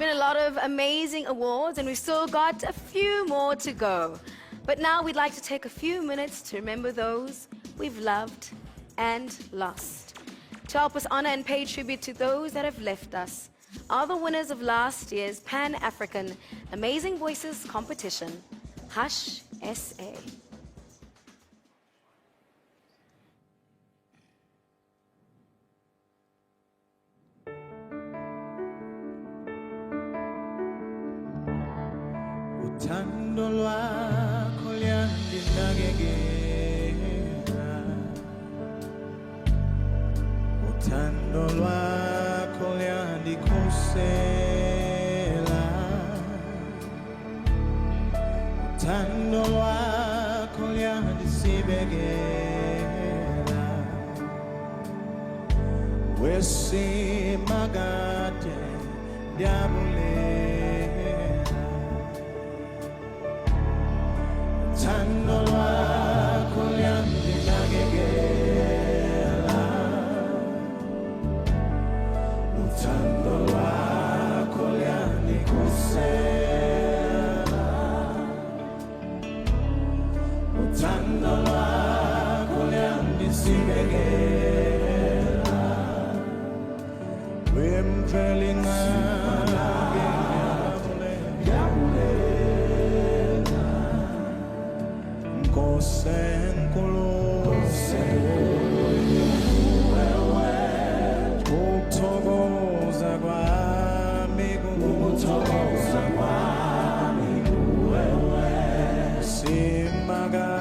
been a lot of amazing awards, and we've still got a few more to go. But now we'd like to take a few minutes to remember those we've loved and lost. To help us honor and pay tribute to those that have left us are the winners of last year's Pan-African Amazing Voices competition, Hush SA. Uthando lwakho luyandinakekela, uthando lwakho luyandikhusela, uthando lwakho luyandisibekela, wesimakade ndiyabulela. Uthando lwakho luyandinakekela, uthando lwakho luyandikhusela, uthando lwakho luyandisibekela, wemveli ngake Nkosenkulu ukuthokoza kwami kuwewe, simaka